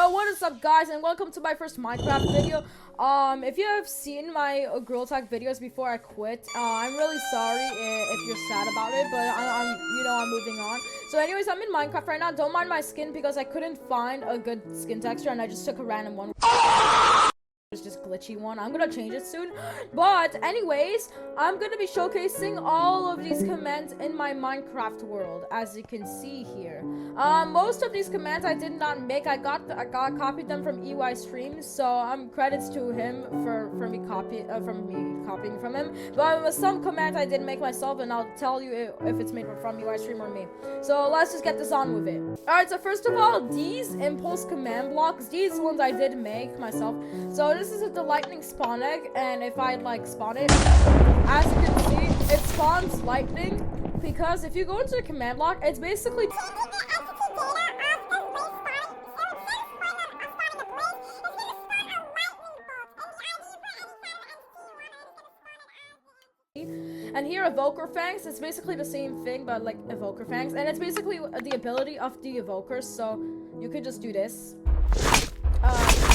Yo, what is up, guys, and welcome to my first Minecraft video. If you have seen my Girl Tag videos before I quit, I'm really sorry if you're sad about it, but I'm moving on. So anyways, I'm in Minecraft right now. Don't mind my skin because I couldn't find a good skin texture and I just took a random one. It's just glitchy one. I'm gonna change it soon. But anyways, I'm gonna be showcasing all of these commands in my Minecraft world, as you can see here. Most of these commands I did not make. I copied them from EY Streams, so credits to him for me copying from him. But with some commands I did make myself, and I'll tell you if it's made from EY Stream or me. So let's just get this on with it. Alright, so first of all, these impulse command blocks, these ones I did make myself. So this is the lightning spawn egg, and if I spawn it, as you can see, it spawns lightning, because if you go into the command block, it's basically and here Evoker Fangs, it's basically the same thing, but like Evoker Fangs, and it's basically the ability of the evokers, so you could just do this.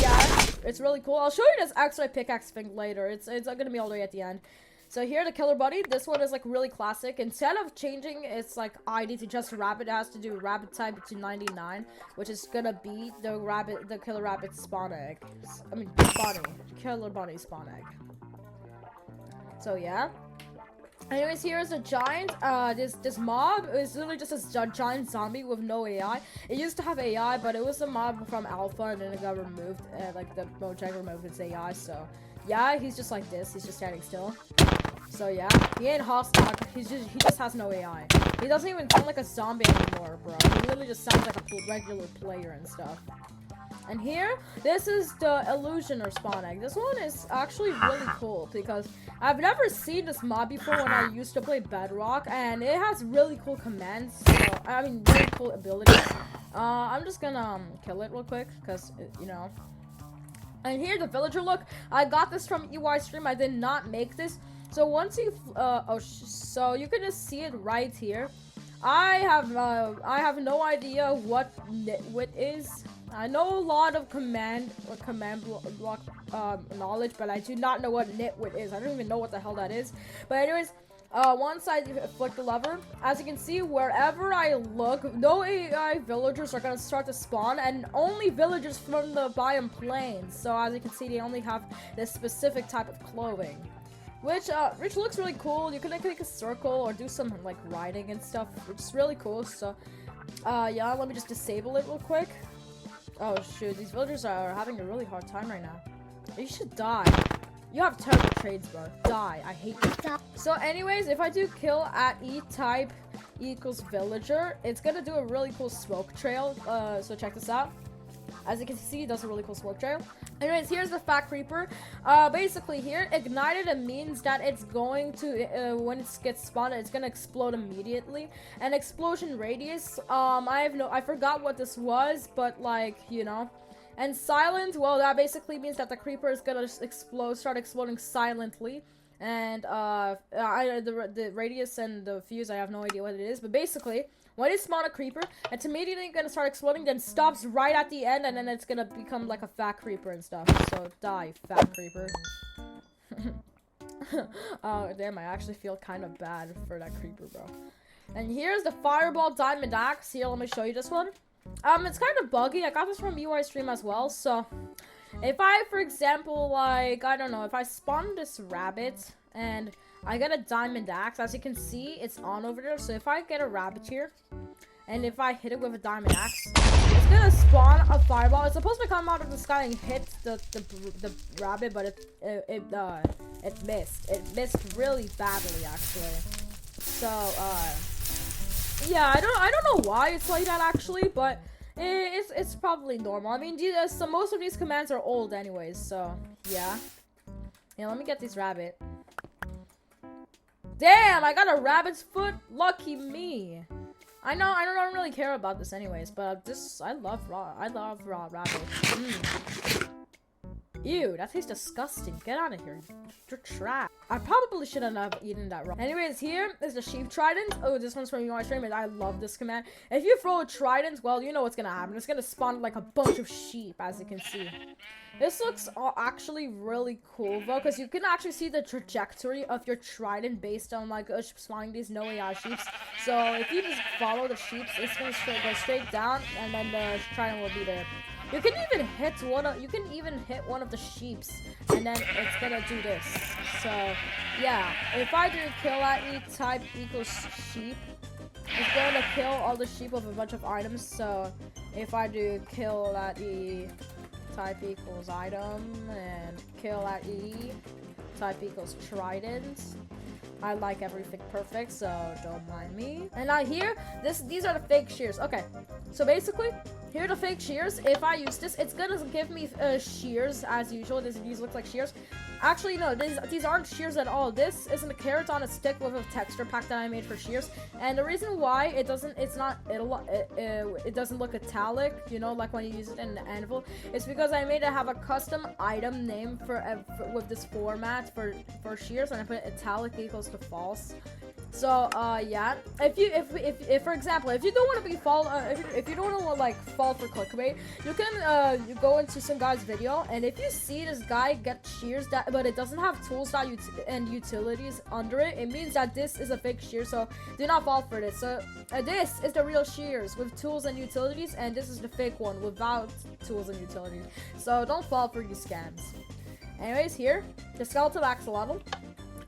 Yeah, it's really cool. I'll show you this X-ray pickaxe thing later. It's gonna be all the way at the end. So here, the killer buddy. This one is like really classic. Instead of changing its like ID to just rabbit, it has to do rabbit type to 99, which is gonna be the killer rabbit spawn egg. I mean, killer bunny spawn egg. So yeah. Anyways, here's a giant. This mob is literally just a giant zombie with no AI. It used to have AI, but it was a mob from alpha, and then it got removed. Like the Mojang removed its AI. So yeah, he's just like this. He's just standing still. So yeah, he ain't hostile. He just has no AI. He doesn't even sound like a zombie anymore, bro. He literally just sounds like a regular player and stuff. And here, this is the Illusioner spawn egg. This one is actually really cool because I've never seen this mob before when I used to play Bedrock, and it has really cool commands. So, I mean, really cool abilities. I'm just gonna kill it real quick because, you know. And here, the villager look. I got this from EY Stream. I did not make this. So once you, so you can just see it right here. I have no idea what nitwit is. I know a lot of command block knowledge, but I do not know what nitwit is. I don't even know what the hell that is. But anyways, once I flick the lever, as you can see, wherever I look, no AI villagers are gonna start to spawn, and only villagers from the biome plains. So as you can see, they only have this specific type of clothing. Which looks really cool. You can like click a circle or do some like riding and stuff, which is really cool. So, yeah, let me just disable it real quick. Oh shoot, these villagers are having a really hard time right now. You should die. You have terrible trades, bro. Die. I hate you. So anyways, if I do kill at E-type equals villager, it's gonna do a really cool smoke trail. So check this out. As you can see, it does a really cool smoke trail. Anyways, here's the Fat Creeper. Basically here, ignited, it means that it's going to, when it gets spawned, it's gonna explode immediately. And explosion radius, I forgot what this was, but like, you know. And silent, well, that basically means that the creeper is gonna start exploding silently. And, the radius and the fuse, I have no idea what it is, but basically, when you spawn a creeper, it's immediately gonna start exploding, then stops right at the end, and then it's gonna become like a fat creeper and stuff. So die, fat creeper. Oh, damn, I actually feel kind of bad for that creeper, bro. And here's the Fireball Diamond Axe. Here, let me show you this one. It's kind of buggy. I got this from UI Stream as well, so if I, for example, like, I don't know, if I spawn this rabbit, and I get a diamond axe, as you can see, it's on over there. So if I get a rabbit here, and if I hit it with a diamond axe, it's gonna spawn a fireball. It's supposed to come out of the sky and hit the rabbit, but it missed. It missed really badly, actually. So yeah, I don't know why it's like that actually, but it's probably normal. I mean, so most of these commands are old anyways, so yeah. Yeah, let me get this rabbit. Damn, I got a rabbit's foot. Lucky me. I know, I don't really care about this anyways, but I love raw rabbit. Ew, that tastes disgusting. Get out of here. You're trash. I probably shouldn't have eaten that raw. Anyways, here is the sheep trident. Oh, this one's from UI stream, and I love this command. If you throw a trident, well, you know what's gonna happen. It's gonna spawn like a bunch of sheep, as you can see. This looks actually really cool, though, because you can actually see the trajectory of your trident based on, like, spawning these no AI sheeps. So, if you just follow the sheeps, it's gonna go straight down, and then the trident will be there. You can even hit one of the sheeps, and then it's gonna do this. So, yeah, if I do kill at E type equals sheep, it's going to kill all the sheep with a bunch of items. So, if I do kill at E type equals item and kill at E type equals trident, I like everything perfect, so don't mind me. And I hear these are the fake shears. Okay, so basically, here are the fake shears. If I use this, it's gonna give me shears as usual. These look like shears. Actually, no, these aren't shears at all. This isn't a carrot on a stick with a texture pack that I made for shears. And the reason why it doesn't look metallic, you know, like when you use it in the anvil, is because I made it have a custom item name with this format for shears, and I put italic equals to false. So yeah, if for example, if you don't want to be if you don't want to like fall for clickbait, you can you go into some guy's video, and if you see this guy get shears but it doesn't have tools and utilities under it, it means that this is a fake shear. So do not fall for this. So this is the real shears with tools and utilities, and this is the fake one without tools and utilities. So don't fall for these scams. Anyways, here the skeletal axolotl.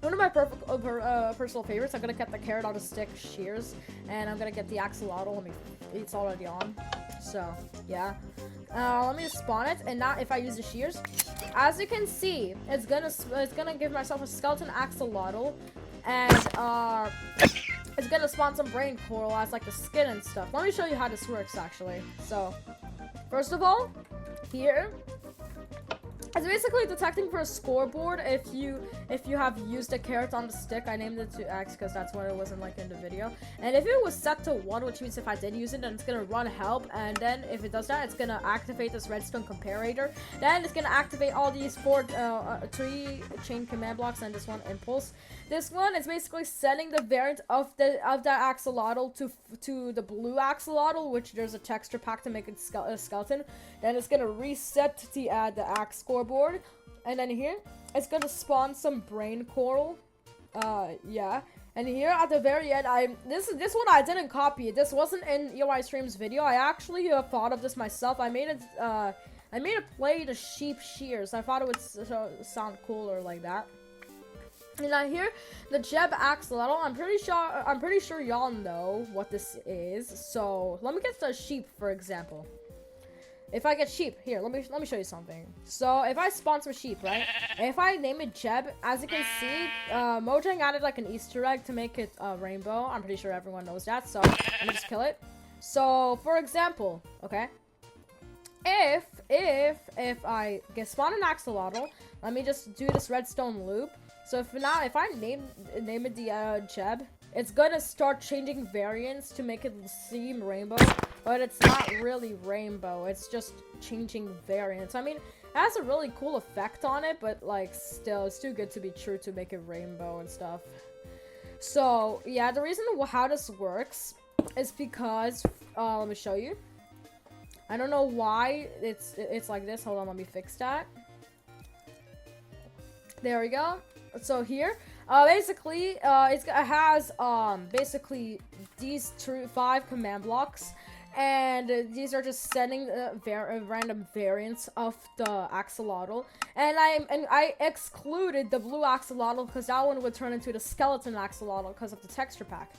One of my personal favorites. I'm gonna get the carrot on a stick shears, and I'm gonna get the axolotl. It's already on. So yeah, let me just spawn it. And now if I use the shears, as you can see, it's gonna give myself a skeleton axolotl, and it's gonna spawn some brain coral as like the skin and stuff. Let me show you how this works actually. So first of all, here. It's basically detecting for a scoreboard if you have used a carrot on the stick. I named it to X because that's what it was in the video. And if it was set to 1, which means if I did use it, then it's gonna run help. And then if it does that, it's gonna activate this redstone comparator. Then it's gonna activate all these 3 chain command blocks and this one impulse. This one is basically setting the variant of that axolotl to the blue axolotl, which there's a texture pack to make it a skeleton. Then it's gonna reset the axe scoreboard, and then here it's gonna spawn some brain coral. Yeah. And here at the very end, this one I didn't copy. This wasn't in EOI Stream's video. I actually thought of this myself. I made it play the sheep shears. I thought it would sound cooler like that. And I hear the Jeb axolotl. I'm pretty sure y'all know what this is. So let me get the sheep for example. If I get sheep, here, let me show you something. So if I spawn some sheep, right? If I name it Jeb, as you can see, Mojang added like an Easter egg to make it rainbow. I'm pretty sure everyone knows that. So let me just kill it. So for example, okay, if I spawn an axolotl, let me just do this redstone loop. So if I name it the Jeb, it's gonna start changing variants to make it seem rainbow, but it's not really rainbow. It's just changing variants. I mean, it has a really cool effect on it, but like still, it's too good to be true to make it rainbow and stuff. So yeah, the reason how this works is because let me show you. I don't know why it's like this. Hold on, let me fix that. There we go. So here, basically, it has basically these 5 command blocks, and these are just setting random variants of the axolotl. And I excluded the blue axolotl because that one would turn into the skeleton axolotl because of the texture pack.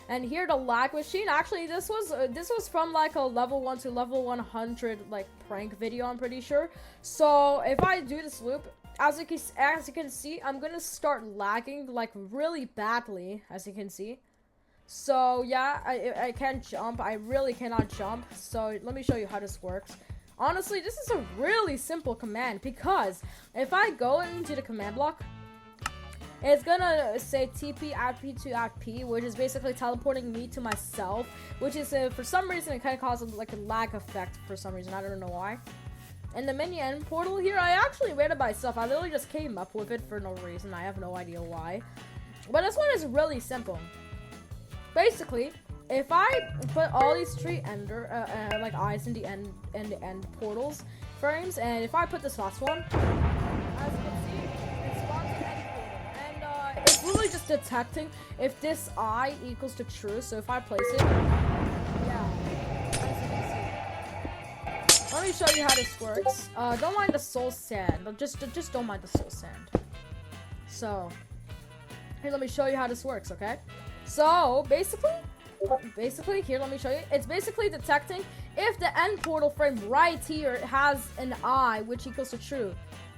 And here the lag machine. Actually, this was from like a level 1 to level 100 like prank video. I'm pretty sure. So if I do this loop. As you can see, I'm gonna start lagging like really badly, as you can see. So yeah, I can't jump. I really cannot jump. So let me show you how this works. Honestly, this is a really simple command because if I go into the command block, it's gonna say TP add P to add P, which is basically teleporting me to myself, which is for some reason it kind of causes like a lag effect for some reason. I don't know why. And the mini end portal here, I actually made it myself. I literally just came up with it for no reason. I have no idea why. But this one is really simple. Basically, if I put all these three like eyes in the end portals frames, and if I put this last one, as you can see, it spawns an end portal. And it's really just detecting if this eye equals to true. So if I place it, yeah, as you can see. Let me show you how this works. Don't mind the soul sand. Just don't mind the soul sand. So here, let me show you how this works. Okay. So basically, here, let me show you. It's basically detecting if the end portal frame right here has an eye, which equals to true.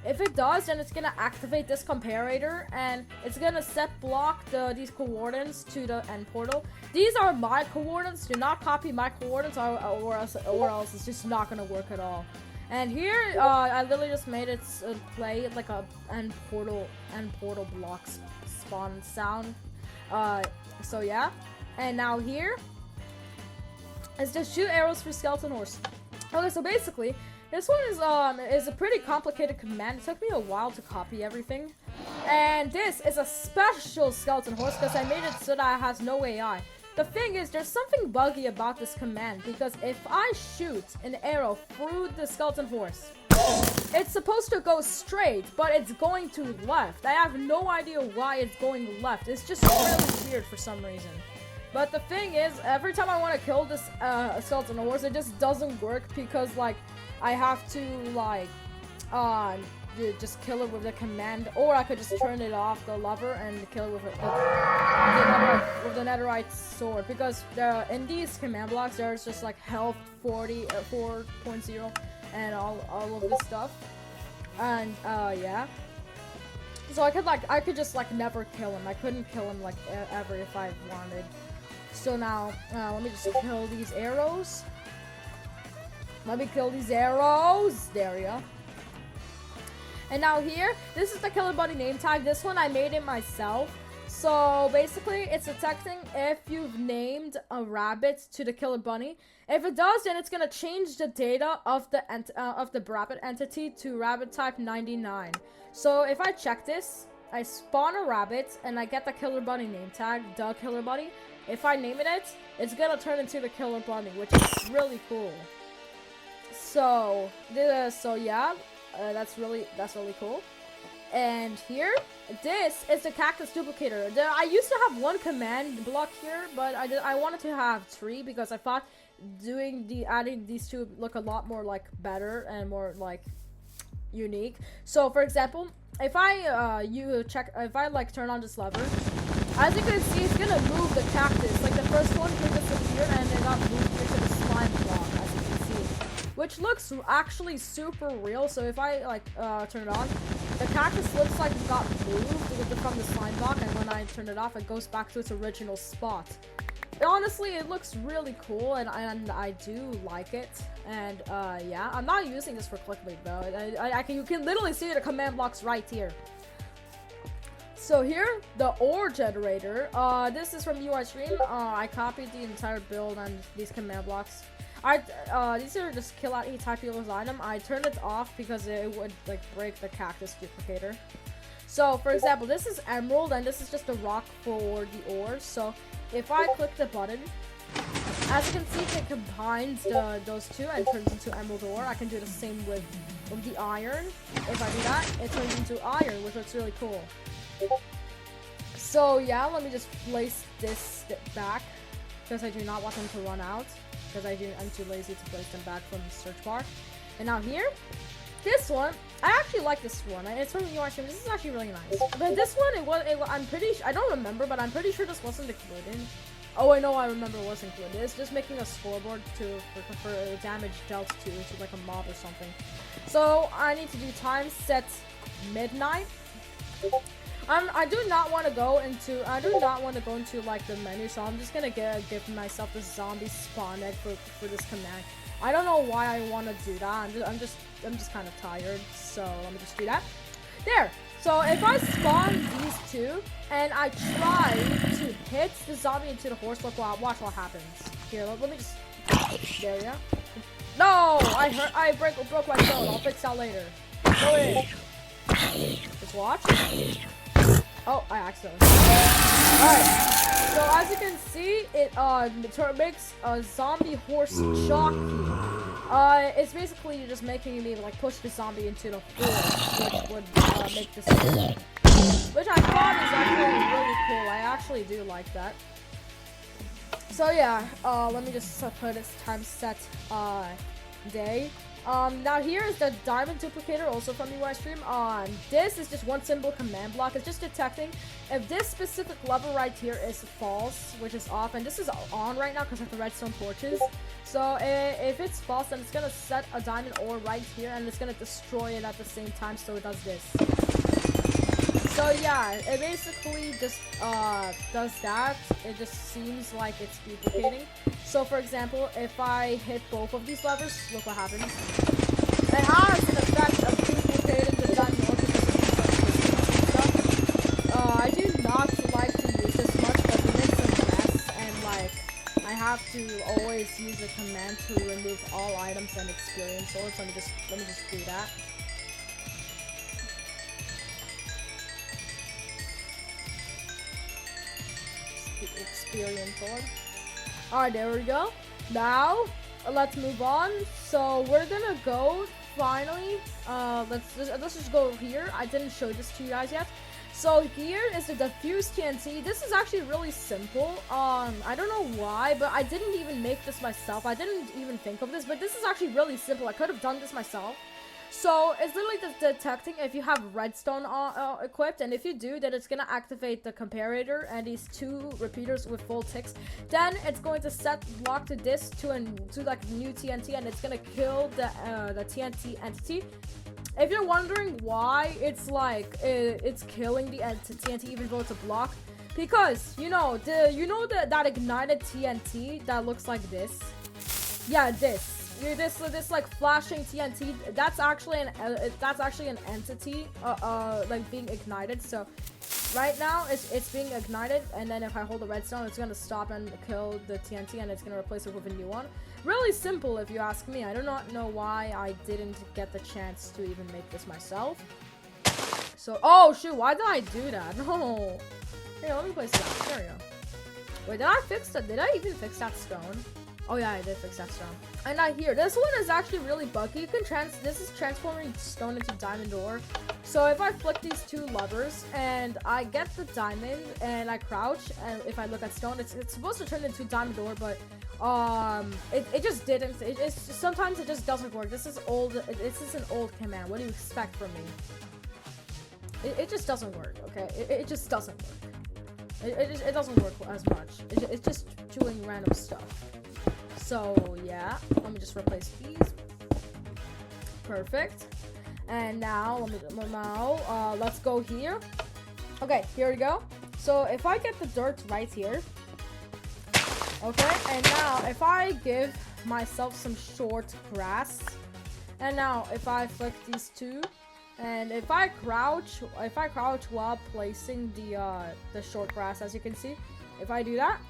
If it does, then it's gonna activate this comparator, and it's gonna set block these coordinates to the end portal. These are my coordinates. Do not copy my coordinates, or else it's just not gonna work at all. And here, I literally just made it play like a end portal blocks spawn sound. So yeah. And now here is just shoot arrows for skeleton horse. Okay, so basically, this one is a pretty complicated command. It took me a while to copy everything. And this is a special skeleton horse because I made it so that it has no AI. The thing is, there's something buggy about this command because if I shoot an arrow through the skeleton horse, it's supposed to go straight, but it's going to left. I have no idea why it's going left. It's just really weird for some reason. But the thing is, every time I want to kill this skeleton horse, it just doesn't work because, like, I have to, like, just kill it with the command, or I could just turn it off the lever and kill it with the netherite sword. Because in these command blocks, there's just like health 4.0 and all of this stuff, and yeah. So I could just like never kill him. I couldn't kill him like ever if I wanted. So now, let me just kill these arrows. Let me kill these arrows. There we go. And now here, this is the killer bunny name tag. This one I made it myself. So basically, it's detecting if you've named a rabbit to the killer bunny. If it does, then it's gonna change the data of the rabbit entity to rabbit type 99. So if I check this, I spawn a rabbit and I get the killer bunny name tag, the killer bunny. If I name it, it's gonna turn into the killer bunny, which is really cool. So yeah, that's really cool. And here, this is the cactus duplicator. I used to have one command block here, but I wanted to have 3 because I thought adding these two look a lot more like better and more like unique. So for example, if I like turn on this lever, as you can see, it's gonna move the cactus. Like the first one could disappear and it got moved into the slime block, as you can see, which looks actually super real. So if I like turn it on, the cactus looks like it got moved from the slime block, and when I turn it off, it goes back to its original spot. Honestly, it looks really cool, and I do like it. And yeah, I'm not using this for clickbait though. You can literally see the command blocks right here. So here, the ore generator. This is from UI Stream. I copied the entire build and these command blocks. These are just kill at each type of item. I turned it off because it would like break the cactus duplicator. So for example, this is emerald and this is just a rock for the ores. So if I click the button, as you can see, it combines those two and turns into emerald ore. I can do the same with the iron. If I do that, it turns into iron, which looks really cool. So yeah, let me just place this back because I do not want them to run out. Because I'm too lazy to place them back from the search bar. And now here, this one, I actually like this one. It's from UI Stream. This is actually really nice. But this one, I don't remember, but I'm pretty sure this wasn't included. Oh, I know, I remember it was included. It's just making a scoreboard for damage dealt to like a mob or something. So I need to do time set midnight. I do not want to go into like the menu, so I'm just gonna give myself this zombie spawn egg for this command. I don't know why I want to do that. I'm just kind of tired, so let me just do that. There. So if I spawn these two and I try to hit the zombie into the horse, watch what happens. Here, let me just. There we go. No! I broke my stone. I'll fix that later. Go in. Just watch. Oh, I accidentally. Alright. So as you can see, it makes a zombie horse jockey. It's basically just making me like push the zombie into the floor, which would make this cool. Which I thought is actually really cool. I actually do like that. So yeah, let me just put this time set day. Now here is the diamond duplicator, also from UI stream. This is just one simple command block. It's just detecting if this specific lever right here is false, which is off, and this is on right now because of the redstone torches. So if it's false, then it's gonna set a diamond ore right here, and it's gonna destroy it at the same time. So it does this. So yeah, it basically just does that. It just seems like it's duplicating. So for example, if I hit both of these levers, look what happens. It has an effect of duplicating the diamond ore because of stuff. I do not like to use this much because it makes a mess, and like I have to always use a command to remove all items and experience ores. Let me just do that. Experience ore. Alright, there we go. Now let's move on. So we're gonna go finally. Let's just go here. I didn't show this to you guys yet. So here is the diffuse TNT. This is actually really simple. I don't know why, but I didn't even make this myself. I didn't even think of this, but this is actually really simple. I could have done this myself. So it's literally just detecting if you have redstone equipped, and if you do, then it's gonna activate the comparator and these two repeaters with full ticks. Then it's going to set lock to this to like new TNT, and it's gonna kill the TNT entity. If you're wondering why it's like it's killing the TNT even though it's a block, because that ignited TNT that looks like this. Yeah, this like flashing TNT, that's actually an entity like being ignited. So right now it's being ignited, and then if I hold the redstone, it's gonna stop and kill the TNT, and it's gonna replace it with a new one. Really simple if you ask me. I do not know why I didn't get the chance to even make this myself. So oh shoot, why did I do that? No. Here, let me place that. There we go. Wait, did I fix that? Did I even fix that stone? Oh yeah, I did fix that stone. And I hear this one is actually really buggy. You can this is transforming stone into diamond ore. So if I flick these two levers and I get the diamond and I crouch, and if I look at stone, it's supposed to turn into diamond ore, but it just didn't. Sometimes it just doesn't work. This is old. This is an old command. What do you expect from me? It just doesn't work. Okay, it just doesn't work. It doesn't work as much. It's just doing random stuff. So yeah, let me just replace these. Perfect. And now let's go here. Okay, here we go. So if I get the dirt right here, okay, and now if I give myself some short grass, and now if I flick these two, and if I crouch while placing the short grass, as you can see, if I do that,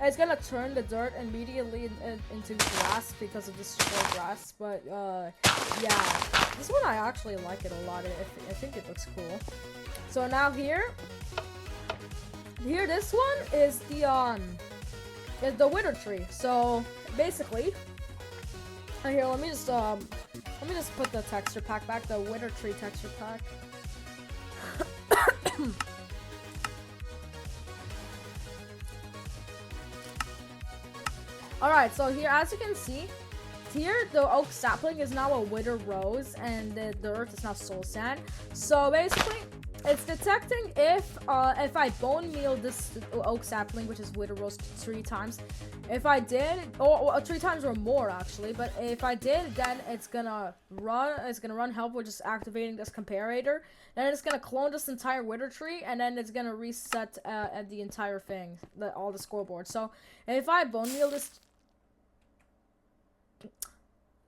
it's gonna turn the dirt immediately into grass because of this short grass. But yeah, this one I actually like it a lot. I think it looks cool. So now here, this one is the wither tree. So basically, here let me just put the texture pack back, the wither tree texture pack. Alright, so here, as you can see, here the oak sapling is now a wither rose, and the dirt is now soul sand. So basically, it's detecting if I bone meal this oak sapling, which is wither rose, 3 times. If I did, or 3 times or more actually, but if I did, then it's gonna run help, which is activating this comparator. Then it's gonna clone this entire wither tree, and then it's gonna reset the entire thing, all the scoreboard. So if I bone meal this.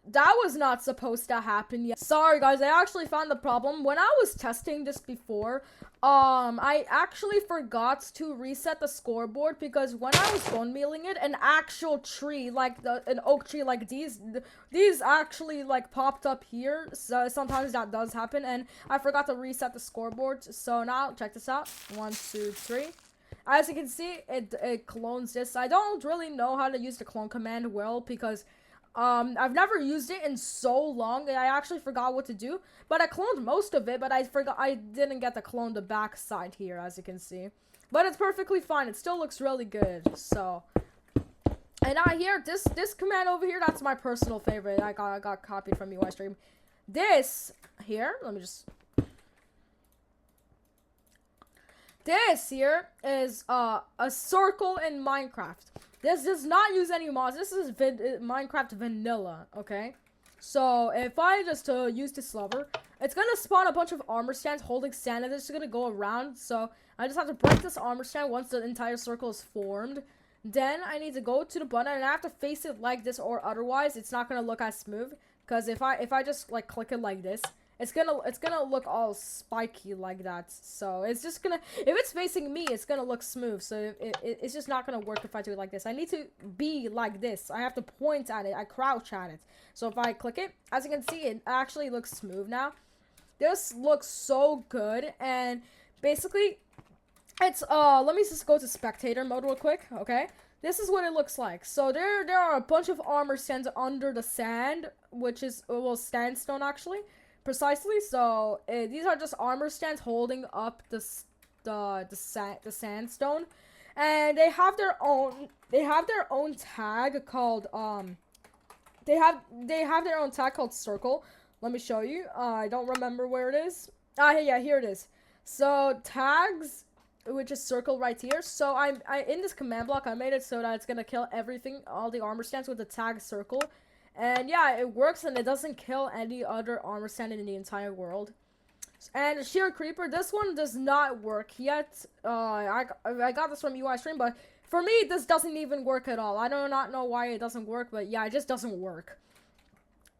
That was not supposed to happen yet. Sorry guys, I actually found the problem. When I was testing this before, I actually forgot to reset the scoreboard because when I was bone mealing it, an actual tree, like an oak tree like these actually like popped up here. So sometimes that does happen, and I forgot to reset the scoreboard. So now check this out. 1, 2, 3. As you can see, it clones this. I don't really know how to use the clone command well because I've never used it in so long and I actually forgot what to do. But I cloned most of it, but I didn't get to clone the back side here, as you can see. But it's perfectly fine. It still looks really good. So, and now here, this command over here, that's my personal favorite. I got copied from UI Stream. This here, let me just. This here is a circle in Minecraft. This does not use any mods. This is Minecraft vanilla, okay? So if I just use this lever, it's gonna spawn a bunch of armor stands holding sand, and it's gonna go around. So I just have to break this armor stand once the entire circle is formed. Then I need to go to the button, and I have to face it like this, or otherwise it's not gonna look as smooth. Because if I just like click it like this, it's gonna look all spiky like that. So it's just gonna, if it's facing me, it's gonna look smooth. So it's just not gonna work if I do it like this. I need to be like this. I have to point at it. I crouch at it. So if I click it, as you can see, it actually looks smooth now. This looks so good. And basically, it's let me just go to spectator mode real quick. Okay, this is what it looks like. So there are a bunch of armor stands under the sand, which is well, sandstone actually. Precisely. So these are just armor stands holding up the sandstone, and they have their own tag called they have their own tag called circle. Let me show you. I don't remember where it is. Yeah, here it is. So tags, which is circle right here. So I in this command block I made it so that it's gonna kill everything, all the armor stands with the tag circle. And yeah, it works, and it doesn't kill any other armor stand in the entire world. And Sheer Creeper, this one does not work yet. I got this from UI Stream, but for me, this doesn't even work at all. I do not know why it doesn't work, but yeah, it just doesn't work.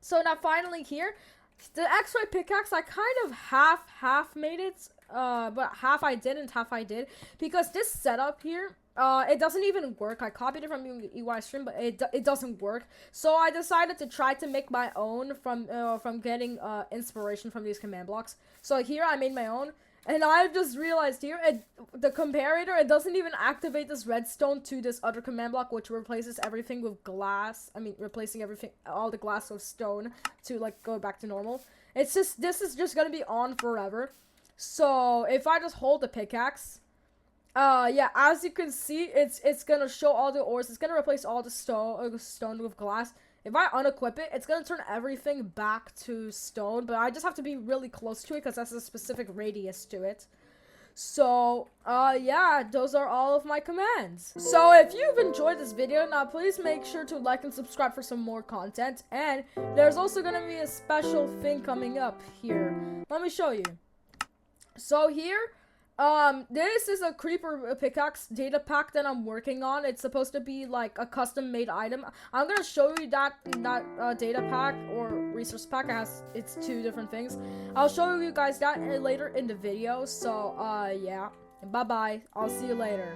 So now finally here, the X-ray pickaxe, I kind of half made it, but half I didn't, half I did, because this setup here, it doesn't even work. I copied it from UI Stream, but it doesn't work. So I decided to try to make my own from getting inspiration from these command blocks. So here I made my own, and I just realized here the comparator, it doesn't even activate this redstone to this other command block, which replaces everything with glass. I mean, replacing everything, all the glass with stone to like go back to normal. It's just, this is just gonna be on forever. So if I just hold the pickaxe, yeah, as you can see, it's gonna show all the ores. It's gonna replace all the stone with glass. If I unequip it, it's gonna turn everything back to stone, but I just have to be really close to it because that's a specific radius to it. So, yeah, those are all of my commands. So if you've enjoyed this video, now please make sure to like and subscribe for some more content. And there's also gonna be a special thing coming up here. Let me show you. So here, this is a creeper pickaxe data pack that I'm working on. It's supposed to be like a custom made item. I'm gonna show you that data pack or resource pack. It's two different things. I'll show you guys that later in the video. So yeah, bye bye. I'll see you later.